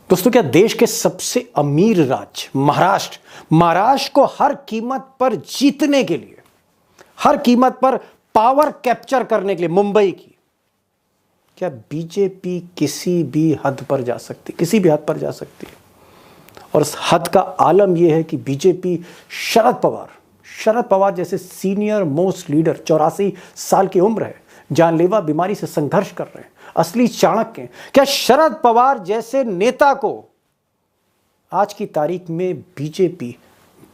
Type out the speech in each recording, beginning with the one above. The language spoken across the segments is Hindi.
दोस्तों, क्या देश के सबसे अमीर राज्य महाराष्ट्र को हर कीमत पर जीतने के लिए, हर कीमत पर पावर कैप्चर करने के लिए मुंबई की, क्या बीजेपी किसी भी हद पर जा सकती, किसी भी हद पर जा सकती है? और इस हद का आलम यह है कि बीजेपी शरद पवार जैसे सीनियर मोस्ट लीडर, 84 साल की उम्र है, जानलेवा बीमारी से संघर्ष कर रहे हैं, असली चाणक्य हैं। क्या शरद पवार जैसे नेता को आज की तारीख में बीजेपी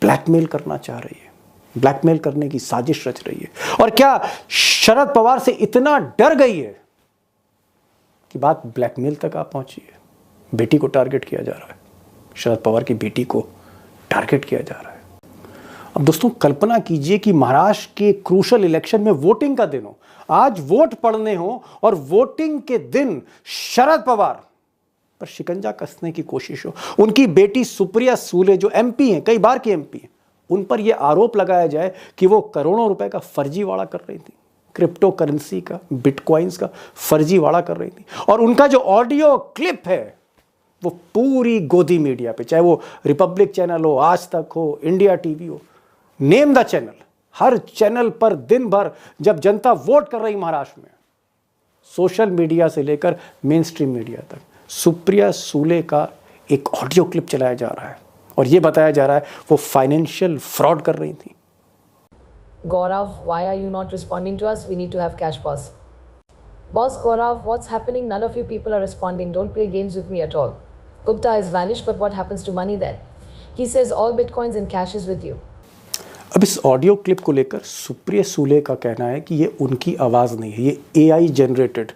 ब्लैकमेल करना चाह रही है, ब्लैकमेल करने की साजिश रच रही है? और क्या शरद पवार से इतना डर गई है कि बात ब्लैकमेल तक आ पहुंची है? बेटी को टारगेट किया जा रहा है, शरद पवार की बेटी को टारगेट किया जा रहा है। अब दोस्तों, कल्पना कीजिए कि महाराष्ट्र के क्रूशल इलेक्शन में वोटिंग का दिन हो, आज वोट पड़ने हो और वोटिंग के दिन शरद पवार पर शिकंजा कसने की कोशिश हो। उनकी बेटी सुप्रिया सूले जो एमपी हैं, कई बार की एमपी हैं, उन पर यह आरोप लगाया जाए कि वो करोड़ों रुपए का फर्जीवाड़ा कर रही थी, क्रिप्टो करेंसी का, बिटकॉइंस का फर्जीवाड़ा कर रही थी। और उनका जो ऑडियो क्लिप है वो पूरी गोदी मीडिया पे, चाहे वो रिपब्लिक चैनल हो, आज तक हो, इंडिया टीवी हो, name the channel, her channel पर दिन भर जब जनता वोट कर रही महाराष्ट्र में, सोशल मीडिया से लेकर मेन स्ट्रीम मीडिया तक, सुप्रिया सूले का एक ऑडियो क्लिप चलाया जा रहा है और यह बताया जा रहा है वो फाइनेंशियल फ्रॉड कर रही थी। Gaurav, why are you not responding to us? We need to have cash boss. Boss Gaurav, what's happening? None of you people are responding. Don't play games with me at all. Gupta has vanished, but what happens to money then? He says all bitcoins and cash is with you. अब इस ऑडियो क्लिप को लेकर सुप्रिया सूले का कहना है कि ये उनकी आवाज़ नहीं है, ये एआई जनरेटेड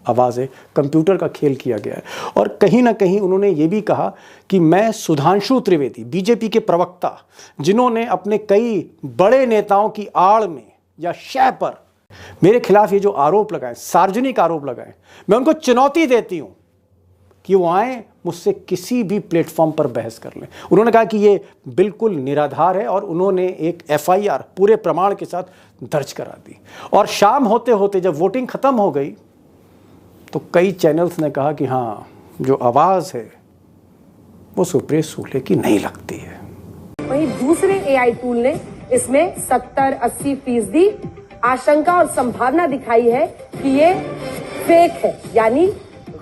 आवाज़ है, कंप्यूटर का खेल किया गया है। और कहीं ना कहीं उन्होंने ये भी कहा कि मैं सुधांशु त्रिवेदी, बीजेपी के प्रवक्ता, जिन्होंने अपने कई बड़े नेताओं की आड़ में या शय पर मेरे खिलाफ ये जो आरोप लगाए, सार्वजनिक आरोप लगाए, मैं उनको चुनौती देती हूँ कि वो आए मुझसे किसी भी प्लेटफॉर्म पर बहस कर लें। उन्होंने कहा कि ये बिल्कुल निराधार है और उन्होंने एक एफआईआर पूरे प्रमाण के साथ दर्ज करा दी। और शाम होते होते जब वोटिंग खत्म हो गई तो कई चैनल्स ने कहा कि हाँ, जो आवाज़ है वो सुप्रिया सूले की नहीं लगती है। वहीं दूसरे एआई टूल ने इसमें 70-80% आशंका और संभावना दिखाई है कि ये फेक है, यानी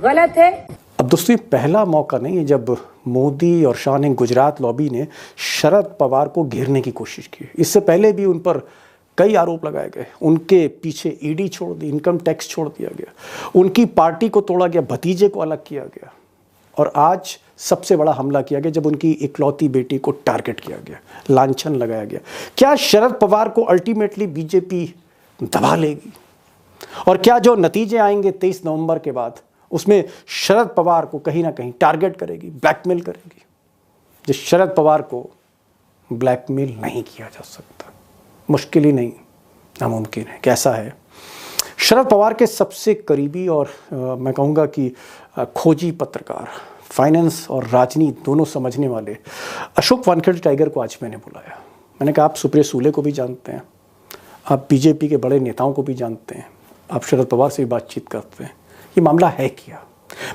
गलत है। अब दोस्तों, ये पहला मौका नहीं है जब मोदी और शाह ने गुजरात लॉबी ने शरद पवार को घेरने की कोशिश की। इससे पहले भी उन पर कई आरोप लगाए गए, उनके पीछे ईडी छोड़ दी, इनकम टैक्स छोड़ दिया गया, उनकी पार्टी को तोड़ा गया, भतीजे को अलग किया गया और आज सबसे बड़ा हमला किया गया जब उनकी इकलौती बेटी को टारगेट किया गया, लांछन लगाया गया। क्या शरद पवार को अल्टीमेटली बीजेपी दबा लेगी? और क्या जो नतीजे आएंगे 23 नवंबर के बाद, उसमें शरद पवार को कहीं ना कहीं टारगेट करेगी, ब्लैकमेल करेगी? जिस शरद पवार को ब्लैकमेल नहीं किया जा सकता, मुश्किल ही नहीं, नामुमकिन है। कैसा है? शरद पवार के सबसे करीबी और मैं कहूँगा कि खोजी पत्रकार, फाइनेंस और राजनीति दोनों समझने वाले अशोक वानखेड़े टाइगर को आज मैंने बुलाया। मैंने कहा, आप सुप्रिया सूले को भी जानते हैं, आप बीजेपी के बड़े नेताओं को भी जानते हैं, आप शरद पवार से भी बातचीत करते हैं, ये मामला है क्या?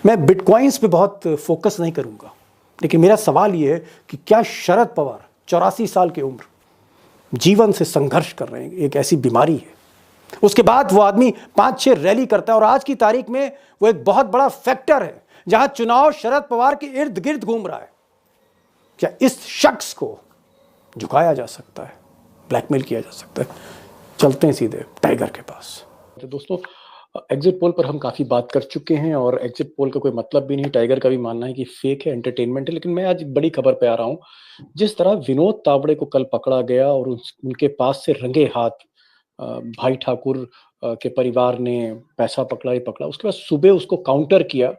मैं बिटकॉइंस पे बहुत फोकस नहीं करूँगा, लेकिन मेरा सवाल ये है कि क्या शरद पवार 84 साल की उम्र, जीवन से संघर्ष कर रहे हैं, एक ऐसी बीमारी है, उसके बाद वो आदमी 5-6 रैली करता है और आज की तारीख में वो एक बहुत बड़ा फैक्टर है जहां चुनाव शरद पवार के इर्द गिर्द घूम रहा है। क्या इस शख्स को झुकाया जा सकता है, ब्लैकमेल किया जा सकता है? चलते हैं सीधे टाइगर के पास। तो दोस्तों, एग्जिट पोल पर हम काफ़ी बात कर चुके हैं और एग्जिट पोल का कोई मतलब भी नहीं। टाइगर का भी मानना है कि फेक है, एंटरटेनमेंट है। लेकिन मैं आज बड़ी खबर पे आ रहा हूँ। जिस तरह विनोद तावड़े को कल पकड़ा गया और उनके पास से रंगे हाथ भाई ठाकुर के परिवार ने पैसा पकड़ा, उसके बाद सुबह उसको काउंटर किया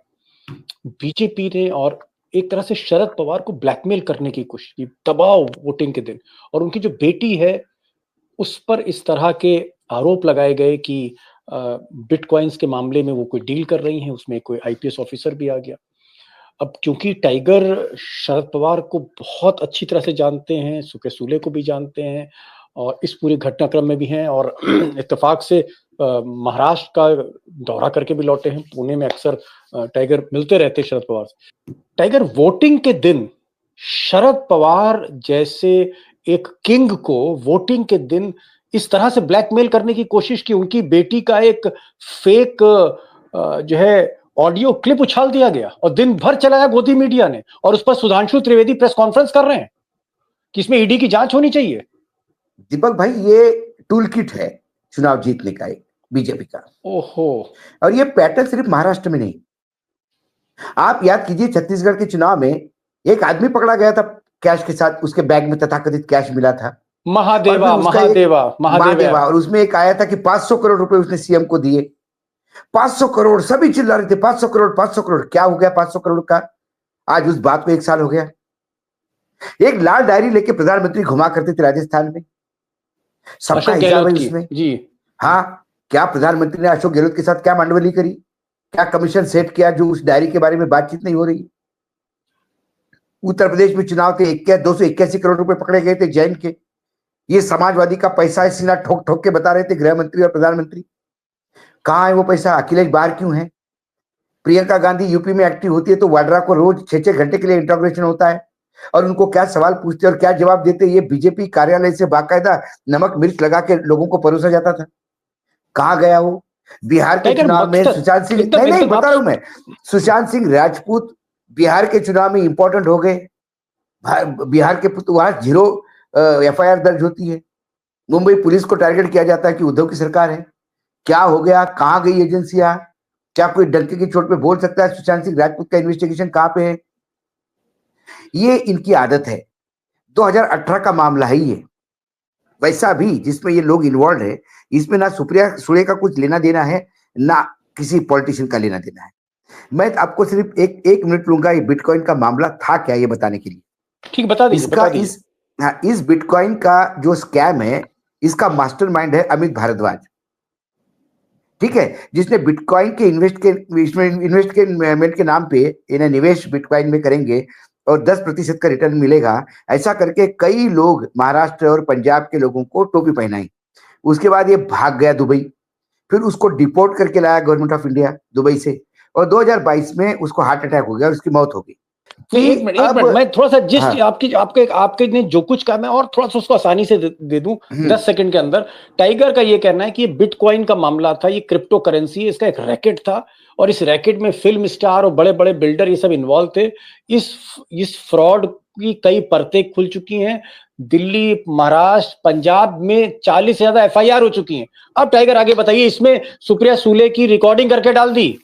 बीजेपी ने और एक तरह से शरद पवार को ब्लैकमेल करने की कोशिश की, दबाव वोटिंग के दिन। और उनकी जो बेटी है उस पर इस तरह के आरोप लगाए गए कि बिटकॉइंस के मामले में वो कोई डील कर रही हैं, उसमें कोई आईपीएस ऑफिसर भी आ गया। अब क्योंकि टाइगर शरद पवार को बहुत अच्छी तरह से जानते हैं, सुप्रिया सूले को भी जानते हैं और इस पूरे घटनाक्रम में भी हैं और इत्तेफाक से महाराष्ट्र का दौरा करके भी लौटे हैं। पुणे में अक्सर टाइगर मिलते रहते शरद पवार से। टाइगर, वोटिंग के दिन शरद पवार जैसे एक किंग को वोटिंग के दिन इस तरह से ब्लैकमेल करने की कोशिश की, उनकी बेटी का एक फेक जो है ऑडियो क्लिप उछाल दिया गया और दिन भर चलाया गोदी मीडिया ने, और उस पर सुधांशु त्रिवेदी प्रेस कॉन्फ्रेंस कर रहे हैं कि इसमें ईडी की जांच होनी चाहिए। दीपक भाई, ये टूल किट है चुनाव जीतने का एक बीजेपी का। ओहो। और ये पैटर्न सिर्फ महाराष्ट्र में नहीं, आप याद कीजिए छत्तीसगढ़ के चुनाव में एक आदमी पकड़ा गया था कैश के साथ, उसके बैग में तथाकथित कैश मिला था, महादेवा, और उसमें एक आया था कि 500 करोड़ रुपए उसने सीएम को दिए। 500 करोड़, सभी चिल्ला रहे थे 500 करोड़ 500 करोड़। क्या हो गया 500 करोड़ का? आज उस बात को 1 साल हो गया। एक लाल डायरी लेके प्रधानमंत्री घुमा करते थे राजस्थान में, सबका हिसाब है उसमें जी। हाँ, क्या प्रधानमंत्री ने अशोक गहलोत के साथ क्या मांडवली करी, क्या कमीशन सेट किया जो उस डायरी के बारे में बातचीत नहीं हो रही? उत्तर प्रदेश में चुनाव थे, 281 करोड़ रुपए पकड़े गए थे जैन के। ये समाजवादी का पैसा है, सीना ठोक ठोक के बता रहे थे गृह मंत्री और प्रधानमंत्री। कहाँ है वो पैसा? अखिलेश बाहर क्यों है? प्रियंका गांधी यूपी में एक्टिव होती है तो वाड्रा को रोज 6-6 घंटे के लिए इंट्रोगेशन होता है, और उनको क्या सवाल पूछते और क्या जवाब देते, ये बीजेपी कार्यालय से बाकायदा नमक मिर्च लगा के लोगों को परोसा जाता था। कहाँ गया वो? बिहार के चुनाव में सुशांत सिंह, नहीं बता रहा हूं मैं, सुशांत सिंह राजपूत बिहार के चुनाव में इंपॉर्टेंट हो गए। बिहार के वहां 0 एफआईआर दर्ज होती है। मुंबई पुलिस को टारगेट किया जाता है कि उद्धव की सरकार है। क्या हो गया? कहाँ गई एजेंसियां? क्या कोई डंके की चोट पे बोल सकता है सुशांत सिंह राजपूत का इन्वेस्टिगेशन कहाँ पे है? ये इनकी आदत है। 2018 का मामला है ये, वैसा भी जिसमें ये लोग इन्वॉल्व है, इसमें ना सुप्रिया सुले का कुछ लेना देना है, ना किसी पॉलिटिशियन का लेना देना है। मैं आपको सिर्फ एक मिनट लूंगा, ये बिटकॉइन का मामला था क्या ये बताने के लिए। ठीक, बता दीजिए। इस बिटकॉइन का जो स्कैम है, इसका मास्टरमाइंड है अमित भारद्वाज, ठीक है, जिसने बिटकॉइन के इन्वेस्टमेंट के नाम पे इन्हें निवेश बिटकॉइन में करेंगे और 10% का रिटर्न मिलेगा, ऐसा करके कई लोग महाराष्ट्र और पंजाब के लोगों को टोपी पहनाई। उसके बाद ये भाग गया दुबई, फिर उसको डिपोर्ट करके लाया गवर्नमेंट ऑफ इंडिया दुबई से, और 2022 में उसको हार्ट अटैक हो गया और उसकी मौत हो गई। एक मिनट मैं थोड़ा सा जिस आपके ने जो कुछ कहा मैं और थोड़ा सा उसको आसानी से दे दूं 10 सेकंड के अंदर। टाइगर का ये कहना है कि ये बिटकॉइन का मामला था, ये क्रिप्टो करेंसी, इसका एक रैकेट था, और इस रैकेट में फिल्म स्टार और बड़े बड़े बिल्डर ये सब इन्वॉल्व थे। इस फ्रॉड की कई परतें खुल चुकी हैं। दिल्ली, महाराष्ट्र, पंजाब में 40 से ज्यादा एफआईआर हो चुकी हैं। अब टाइगर आगे बताइए, इसमें सुप्रिया सुले की रिकॉर्डिंग करके डाल दी?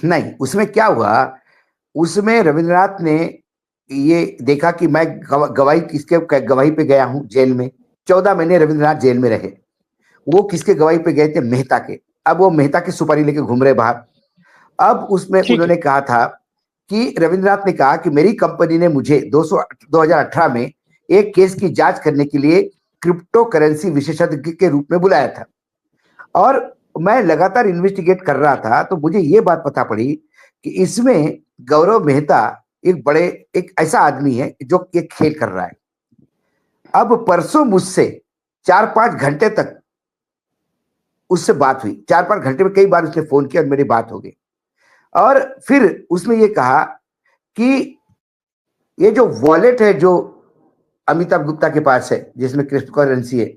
नहीं, उसमें क्या हुआ, उसमें रविंद्रनाथ ने ये देखा कि मैं गवाही किसके गवाही पे गया हूं जेल में। 14 महीने रविंद्रनाथ जेल में रहे। वो किसके गवाही पे गए थे? मेहता के। अब वो मेहता की सुपारी लेके घूम रहे बाहर। अब उसमें उन्होंने कहा था कि रविंद्रनाथ ने कहा कि मेरी कंपनी ने मुझे 2018 में एक केस की जांच करने के लिए क्रिप्टो करेंसी विशेषज्ञ के रूप में बुलाया था, और मैं लगातार इन्वेस्टिगेट कर रहा था, तो मुझे ये बात पता पड़ी कि इसमें गौरव मेहता एक ऐसा आदमी है जो एक खेल कर रहा है। अब परसों मुझसे 4-5 घंटे तक उससे बात हुई। 4-5 घंटे में कई बार उसने फोन किया और मेरी बात हो गई, और फिर उसने ये कहा कि ये जो वॉलेट है जो अमिताभ गुप्ता के पास है जिसमें क्रिप्टो करेंसी है,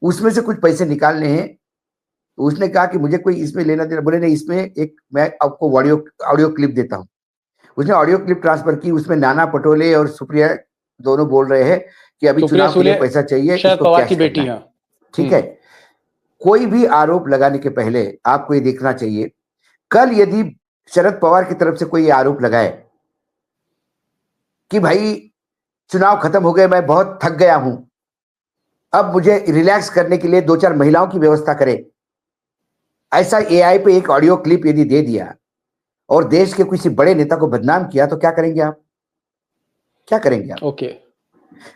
उसमें से कुछ पैसे निकालने हैं। उसने कहा कि मुझे कोई इसमें लेना देना, बोले नहीं, इसमें एक मैं आपको ऑडियो क्लिप देता हूं। उसने ऑडियो क्लिप ट्रांसफर की, उसमें नाना पटोले और सुप्रिया दोनों बोल रहे हैं कि अभी चुनाव के लिए पैसा चाहिए, शरद पवार की बेटी है, ठीक है। कोई भी आरोप लगाने के पहले आपको ये देखना चाहिए, कल यदि शरद पवार की तरफ से कोई आरोप लगाए कि भाई चुनाव खत्म हो गए, मैं बहुत थक गया हूं, अब मुझे रिलैक्स करने के लिए 2-4 महिलाओं की व्यवस्था करे, ऐसा एआई पे एक ऑडियो क्लिप यदि दे दिया और देश के किसी बड़े नेता को बदनाम किया, तो क्या करेंगे आप? क्या करेंगे आप? ओके।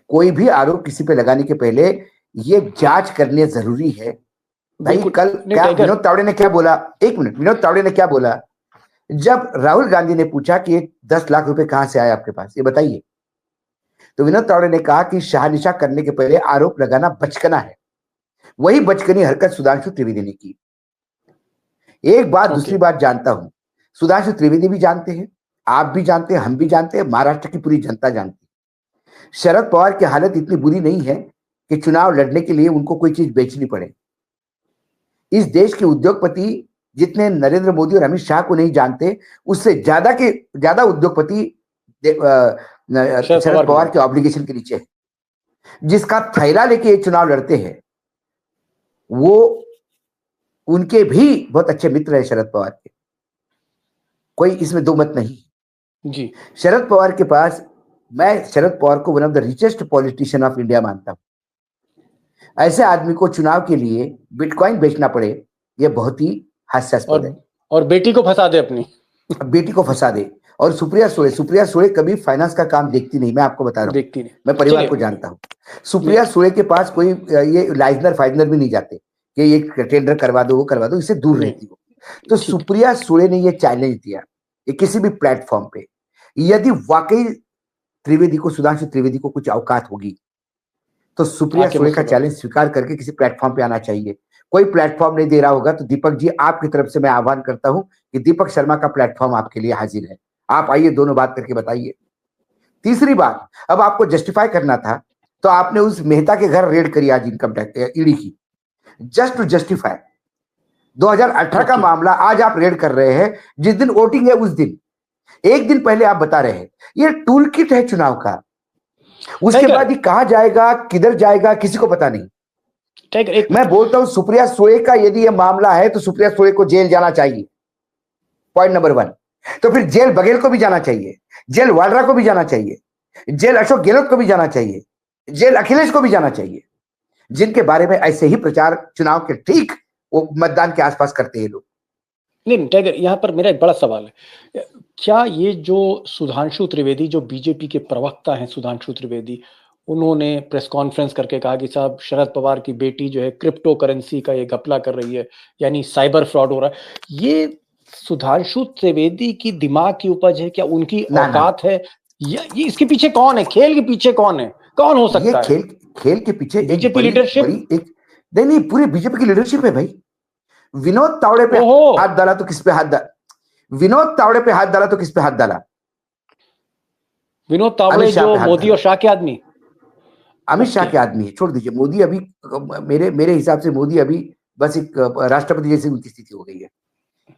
कोई भी आरोप किसी पे लगाने के पहले ये जांच करनी जरूरी है। भाई कल क्या विनोद तावड़े ने क्या बोला? एक मिनट, विनोद तावड़े ने क्या बोला जब राहुल गांधी ने पूछा कि 10 लाख रुपए कहां से आए आपके पास, ये बताइए? तो विनोद तावड़े ने कहा कि शाहनिशा करने के पहले आरोप लगाना बचकाना है। वही बचकानी हरकत सुधांशु त्रिवेदी ने की। एक बात दूसरी बात जानता हूं, सुधांशु त्रिवेदी भी जानते हैं, आप भी जानते हैं, हम भी जानते हैं, महाराष्ट्र की पूरी जनता जानती है। शरद पवार की हालत इतनी बुरी नहीं है कि चुनाव लड़ने के लिए उनको कोई चीज बेचनी पड़े। इस देश के उद्योगपति जितने नरेंद्र मोदी और अमित शाह को नहीं जानते, उससे ज्यादा के ज्यादा उद्योगपति शरद पवार के ऑब्लिगेशन के नीचे है। जिसका थैला लेके ये चुनाव लड़ते हैं वो उनके भी बहुत अच्छे मित्र है शरद पवार के, कोई इसमें दो मत नहीं जी। शरद पवार के पास, मैं शरद पवार को one of the richest politician of India मानता हूं। ऐसे आदमी को चुनाव के लिए बिटकॉइन बेचना पड़े, यह बहुत ही हास्यास्पद है। और बेटी को फंसा दे, अपनी बेटी को फंसा दे। और सुप्रिया सुळे कभी फाइनेंस का काम देखती नहीं, मैं आपको बता रहा हूं, देखती नहीं। मैं परिवार को जानता हूं। सुप्रिया सुळे के पास कोई ये लाइजनर फाइजनर भी नहीं जाते कि ये टेंडर करवा दो, वो करवा दो, इससे दूर रहती हो। तो सुप्रिया सुळे ने ये चैलेंज दिया ये किसी भी प्लेटफॉर्म पे, यदि वाकई त्रिवेदी को, सुधांशु त्रिवेदी को कुछ औकात होगी तो सुप्रिया सुळे का चैलेंज स्वीकार करके किसी प्लेटफॉर्म पे आना चाहिए। कोई प्लेटफॉर्म नहीं दे रहा होगा तो दीपक जी, आपकी तरफ से मैं आह्वान करता हूं कि दीपक शर्मा का प्लेटफॉर्म आपके लिए हाजिर है, आप आइए, दोनों बात करके बताइए। तीसरी बात, अब आपको जस्टिफाई करना था तो आपने उस मेहता के घर रेड करी आज इनकम टैक्स ईडी की, जस्ट टू जस्टिफाई 2018 का मामला आज आप रेड कर रहे हैं। जिस दिन वोटिंग है उस दिन, एक दिन पहले आप बता रहे हैं ये टूल किट है चुनाव का, उसके बाद ये कहां जाएगा, किधर जाएगा, किसी को पता नहीं। मैं बोलता हूं सुप्रिया सुळे का यदि यह मामला है तो सुप्रिया सुळे को जेल जाना चाहिए, पॉइंट नंबर 1। तो फिर जेल बघेल को भी जाना चाहिए, जेल वाड्रा को भी जाना चाहिए, जेल अशोक गहलोत को भी जाना चाहिए, जेल अखिलेश को भी जाना चाहिए, जिनके बारे में ऐसे ही प्रचार चुनाव के ठीक वो मतदान के आसपास करते हैं लोग। नहीं टाइगर, यहाँ पर मेरा एक बड़ा सवाल है, क्या ये जो सुधांशु त्रिवेदी, जो बीजेपी के प्रवक्ता हैं सुधांशु त्रिवेदी, उन्होंने प्रेस कॉन्फ्रेंस करके कहा कि साहब शरद पवार की बेटी जो है क्रिप्टो करेंसी का ये घपला कर रही है, यानी साइबर फ्रॉड हो रहा है, ये सुधांशु त्रिवेदी की दिमाग की उपज है? क्या उनकी औकात है? ये इसके पीछे कौन है? खेल के पीछे कौन है? कौन हो सकता है? खेल के पीछे बीजेपी लीडरशिप, नहीं पूरी बीजेपी की लीडरशिप है भाई। विनोद तावड़े पे हाथ डाला तो किस पे हाथ डाला? विनोद तावड़े पे हाथ डाला तो किस पे हाथ डाला? विनोद तावड़े जो मोदी और शाह के आदमी, अमित शाह के आदमी है। छोड़ दीजिए, मोदी अभी मेरे हिसाब से मोदी अभी बस एक राष्ट्रपति जैसी उनकी स्थिति हो गई है।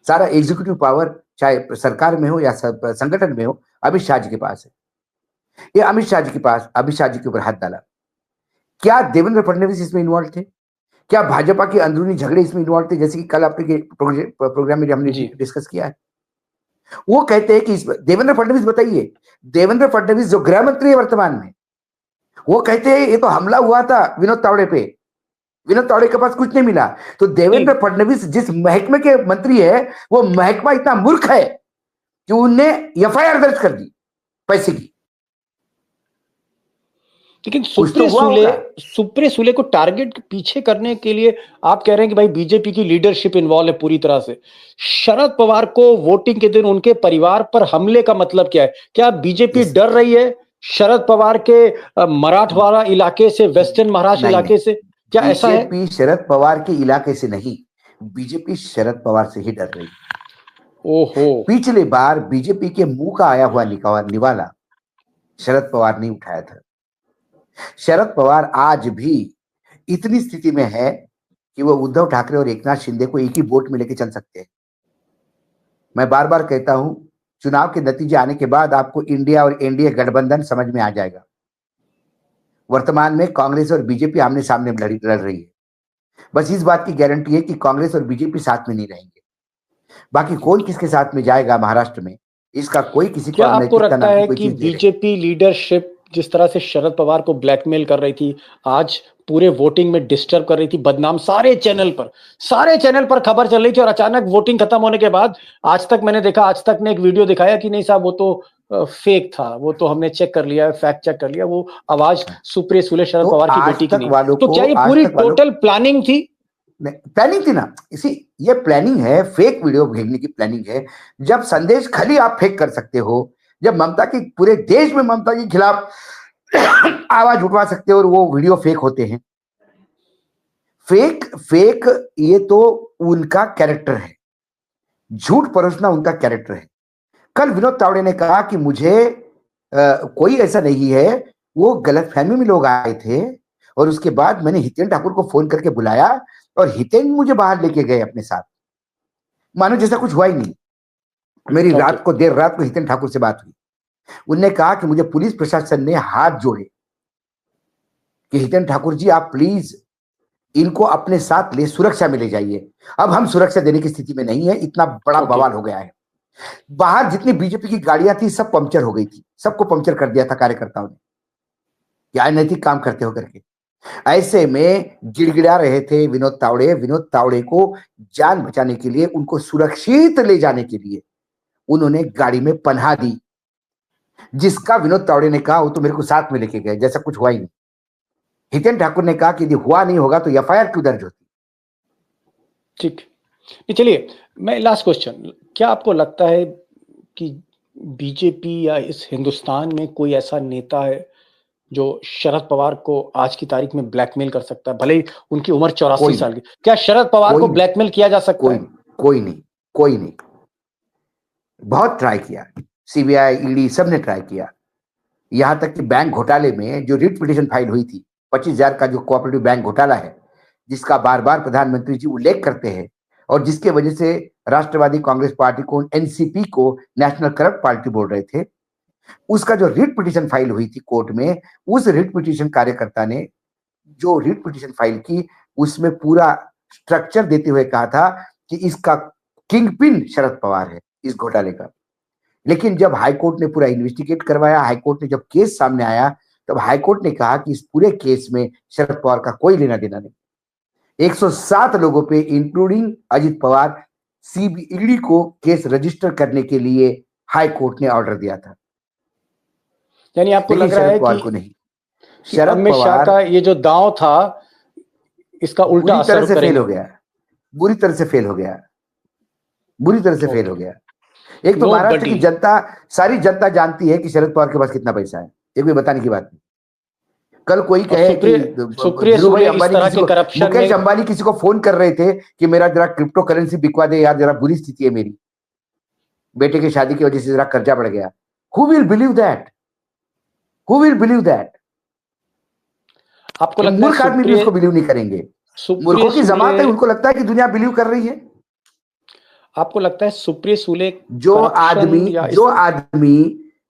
सारा एग्जीक्यूटिव पावर चाहे सरकार में हो या संगठन में हो, अमित शाह जी के पास है। ये अमित शाह जी के पास, अमित शाह जी के ऊपर हाथ डाला। क्या देवेंद्र फडणवीस इसमें इन्वॉल्व थे? क्या भाजपा के अंदरूनी झगड़े इसमें इन्वॉल्व थे? जैसे कि कल आपके प्रोग्राम में हमने डिस्कस किया है। वो कहते हैं कि देवेंद्र फडणवीस, बताइए, देवेंद्र फडणवीस जो गृह मंत्री है वर्तमान में, वो कहते हैं ये तो हमला हुआ था विनोद तावड़े पे, विनोद तावड़े के पास कुछ नहीं मिला। तो देवेंद्र फडणवीस जिस महकमे के मंत्री है, वो महकमा इतना मूर्ख है कि उनने एफआईआर दर्ज कर दी पैसे की। लेकिन सुप्रिया सुळे को टारगेट पीछे करने के लिए आप कह रहे हैं कि भाई बीजेपी की लीडरशिप इन्वॉल्व है पूरी तरह से। शरद पवार को वोटिंग के दिन उनके परिवार पर हमले का मतलब क्या है? क्या बीजेपी डर रही है शरद पवार के मराठवाड़ा इलाके से, वेस्टर्न महाराष्ट्र इलाके से? क्या ऐसा है? बीजेपी शरद पवार के इलाके से नहीं, बीजेपी शरद पवार से ही डर रही है। ओहो, पिछली बार बीजेपी के मुंह का आया हुआ निवाला शरद पवार ने उठाया था। शरद पवार आज भी इतनी स्थिति में है कि वो उद्धव ठाकरे और एकनाथ शिंदे को एक ही बोट में लेके चल सकते हैं। मैं बार बार कहता हूं, चुनाव के नतीजे आने के बाद आपको इंडिया और एनडीए गठबंधन समझ में आ जाएगा। वर्तमान में कांग्रेस और बीजेपी आमने सामने लड़ रही है। बस इस बात की गारंटी है कि कांग्रेस और बीजेपी साथ में नहीं रहेंगे। बाकी कौन किसके साथ में जाएगा महाराष्ट्र में, इसका कोई किसी को आपको लगता है कि बीजेपी लीडरशिप जिस तरह से शरद पवार को ब्लैकमेल कर रही थी, आज पूरे वोटिंग में डिस्टर्ब कर रही थी, बदनाम सारे चैनल पर खबर चल रही थी, और अचानक वोटिंग खत्म होने के बाद आज तक मैंने देखा, आज तक ने एक वीडियो दिखाया कि नहीं साहब वो तो फेक था, वो तो हमने चेक कर लिया, फैक्ट चेक कर लिया, वो आवाज सुप्रिया सुळे शरद पवार की बेटी की नहीं। तो क्या ये पूरी टोटल प्लानिंग थी? प्लानिंग थी ना, ये प्लानिंग है, फेक वीडियो भेजने की प्लानिंग है। जब संदेश खाली आप फेक कर सकते हो, जब ममता की पूरे देश में ममता के खिलाफ आवाज उठवा सकते हो और वो वीडियो फेक होते हैं। फेक फेक ये तो उनका कैरेक्टर है, झूठ परोसना उनका कैरेक्टर है। कल विनोद तावड़े ने कहा कि मुझे कोई ऐसा नहीं है, वो गलतफहमी में लोग आए थे और उसके बाद मैंने हितेन ठाकुर को फोन करके बुलाया और हितेन मुझे बाहर लेके गए अपने साथ, मानो जैसा कुछ हुआ ही नहीं। मेरी रात को देर रात को हितेन ठाकुर से बात हुई। उनने कहा कि मुझे पुलिस प्रशासन ने हाथ जोड़े कि हितेन ठाकुर जी आप प्लीज इनको अपने साथ ले सुरक्षा में ले जाइए। अब हम सुरक्षा देने की स्थिति में नहीं है, इतना बड़ा बवाल हो गया है। बाहर जितनी बीजेपी की गाड़ियां थी सब पंक्चर हो गई थी, सबको पंक्चर कर दिया था कार्यकर्ताओं ने, क्या अनैतिक काम करते हो करके। ऐसे में गिड़गिड़ा रहे थे विनोद तावड़े। विनोद तावड़े को जान बचाने के लिए, उनको सुरक्षित ले जाने के लिए उन्होंने गाड़ी में पनाह दी, जिसका विनोद तावड़े ने कहा वो तो मेरे को साथ में लेके गए, जैसा कुछ हुआ ही नहीं। हितेन ठाकुर ने कहा कि यदि हुआ नहीं होगा तो एफआईआर क्यों दर्ज होती। ठीक, चलिए मैं लास्ट क्वेश्चन, क्या आपको लगता है कि बीजेपी या इस हिंदुस्तान में कोई ऐसा नेता है जो शरद पवार को आज की तारीख में ब्लैकमेल कर सकता है, भले ही उनकी उम्र 84 साल की? क्या शरद पवार को ब्लैकमेल किया जा सकता है? कोई नहीं। बहुत ट्राई किया, सीबीआई ईडी सबने ट्राई किया। यहां तक कि बैंक घोटाले में जो रिट पिटीशन फाइल हुई थी, 25,000 का जो कोऑपरेटिव बैंक घोटाला है, जिसका बार बार प्रधानमंत्री जी उल्लेख करते हैं और जिसके वजह से राष्ट्रवादी कांग्रेस पार्टी को, एनसीपी को नेशनल करप्ट पार्टी बोल रहे थे, उसका जो रिट पिटीशन फाइल हुई थी कोर्ट में, उस रिट पिटीशन कार्यकर्ता ने जो रिट पिटीशन फाइल की, उसमें पूरा स्ट्रक्चर देते हुए कहा था कि इसका किंगपिन शरद पवार है इस घोटाले का। लेकिन जब हाईकोर्ट ने पूरा इन्वेस्टिगेट करवाया, हाईकोर्ट ने जब केस सामने आया, तब हाईकोर्ट ने कहा कि इस पूरे केस में शरद पवार का कोई लेना देना नहीं। 107 लोगों पे इंक्लूडिंग अजित पवार, सीबीईडी को केस रजिस्टर करने के लिए हाईकोर्ट ने ऑर्डर दिया था। यानी आपको लग रहा है कि नहीं, शरद पवार का ये जो दांव था इसका उल्टा असर फेल हो गया, बुरी तरह से फेल हो गया। एक तो महाराष्ट्र की जनता, सारी जनता जानती है कि शरद पवार के पास कितना पैसा है, एक भी बताने की बात नहीं। कल कोई कहे कि मुकेश अंबानी किसी को फोन कर रहे थे कि मेरा जरा क्रिप्टो करेंसी बिकवा दे यार, जरा बुरी स्थिति है मेरी, बेटे की शादी की वजह से जरा कर्जा बढ़ गया। Who will believe that? आपको लगता है मूर्ख आदमी भी उसको बिलीव नहीं करेंगे। मूर्खों की जमात है, उनको लगता है कि दुनिया बिलीव कर रही है। आपको लगता है सुप्रिया सुले जो आदमी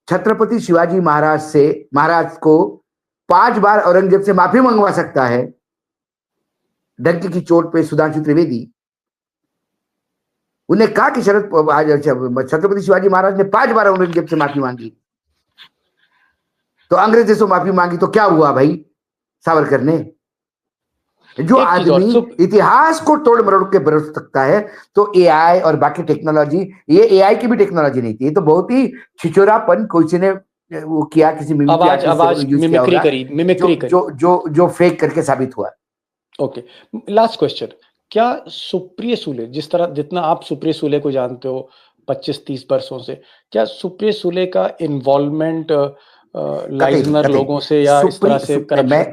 छत्रपति शिवाजी महाराज को 5 बार औरंगजेब से माफी मंगवा सकता है, डंकी की चोट पे सुधांशु त्रिवेदी, उन्हें कहा कि छत्रपति शिवाजी महाराज ने 5 बार औरंगजेब से माफी मांगी, तो अंग्रेजों से माफी मांगी तो क्या हुआ भाई सावरकर ने? जो आदमी इतिहास को तोड़ मरोड़ के बरस सकता है, तो एआई और बाकी टेक्नोलॉजी, ये एआई की भी टेक्नोलॉजी नहीं थी, ये तो बहुत ही छिछोरापन किसी ने वो किया, किसी मिमिक्री करी जो फेक करके साबित हुआ। ओके, लास्ट क्वेश्चन, क्या सुप्रिया सुले, जितना आप सुप्रिया सुले को जानते हो 25-30 वर्षों से, क्या सुप्रिया सुले का इन्वॉल्वमेंट लाइजनर लोगों से या इस तरह से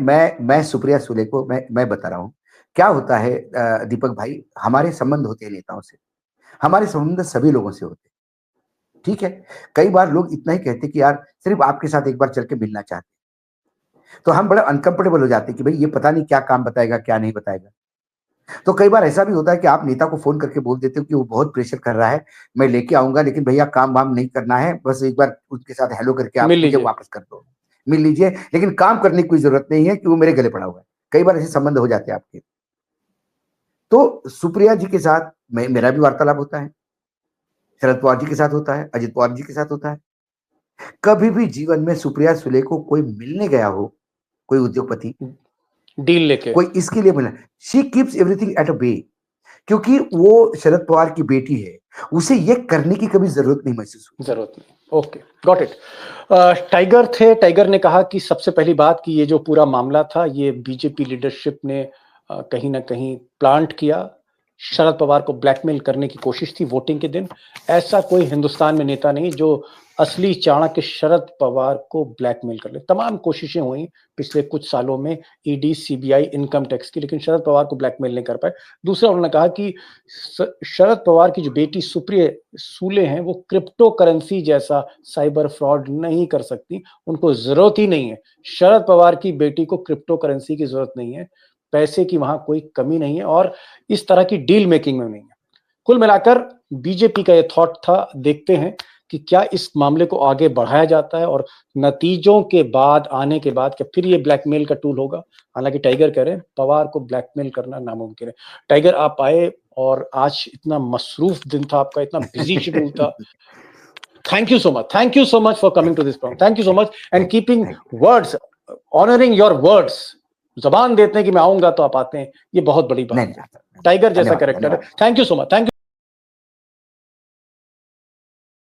मैं सुप्रिया सुले को मैं बता रहा हूँ क्या होता है। दीपक भाई, हमारे संबंध होते हैं नेताओं से, हमारे संबंध सभी लोगों से होते हैं, ठीक है। कई बार लोग इतना ही कहते कि यार सिर्फ आपके साथ एक बार चल के मिलना चाहते, तो हम बड़ा अनकंफर्टेबल हो जाते कि भाई ये पता नहीं क्या काम बताएगा क्या नहीं बताएगा। तो कई बार ऐसा भी होता है कि आप नेता को फोन करके बोल देते हो कि वो बहुत प्रेशर कर रहा है, मैं लेके आऊंगा, लेकिन भैया काम वाम नहीं करना है, बस एक बार उसके साथ हेलो करके आप मुझे वापस कर दो, मिल लीजिए, लेकिन काम करने की कोई जरूरत नहीं है कि वो मेरे गले पड़ा हुआ है। कई बार ऐसे संबंध हो जाते हैं आपके। तो सुप्रिया जी के साथ मेरा भी वार्तालाप होता है, शरद पवार जी के साथ होता है, अजित पवार जी के साथ होता है। कभी भी जीवन में सुप्रिया सुले को कोई मिलने गया हो, कोई उद्योगपति डील लेके, कोई इसके लिए मिला, she keeps everything at a bay, क्योंकि वो शरद पवार की बेटी है, उसे ये करने की कभी जरूरत नहीं महसूस हुई। जरूरत नहीं। Okay, got it. टाइगर थे, टाइगर ने कहा कि सबसे पहली बात कि ये जो पूरा मामला था ये बीजेपी लीडरशिप ने कहीं ना कहीं प्लांट किया, शरद पवार को ब्लैकमेल करने की कोशिश थी वोटिंग के दिन। ऐसा कोई हिंदुस्तान में नेता नहीं जो असली चाणक्य शरद पवार को ब्लैकमेल कर ले। तमाम कोशिशें हुई पिछले कुछ सालों में ईडी, सीबीआई, इनकम टैक्स की, लेकिन शरद पवार को ब्लैकमेल नहीं कर पाए। दूसरा, उन्होंने कहा कि शरद पवार की जो बेटी सुप्रिया सूले हैं वो क्रिप्टो करेंसी जैसा साइबर फ्रॉड नहीं कर सकती, उनको जरूरत ही नहीं है। शरद पवार की बेटी को क्रिप्टो करेंसी की जरूरत नहीं है, पैसे की वहां कोई कमी नहीं है और इस तरह की डील मेकिंग में नहीं है। कुल मिलाकर बीजेपी का यह थॉट था। देखते हैं कि क्या इस मामले को आगे बढ़ाया जाता है और नतीजों के बाद, आने के बाद, क्या फिर ये ब्लैकमेल का टूल होगा। हालांकि टाइगर कह रहे हैं पवार को ब्लैकमेल करना नामुमकिन है। टाइगर, आप आए और आज इतना मसरूफ दिन था आपका, इतना बिजी शेड्यूल था। Thank you so much for coming to this program. Thank you so much and keeping words, honouring your words. जबान देते हैं कि मैं आऊंगा तो आप आते हैं, ये बहुत बड़ी बात है। टाइगर जैसा कैरेक्टर है। Thank you so much. Thank you.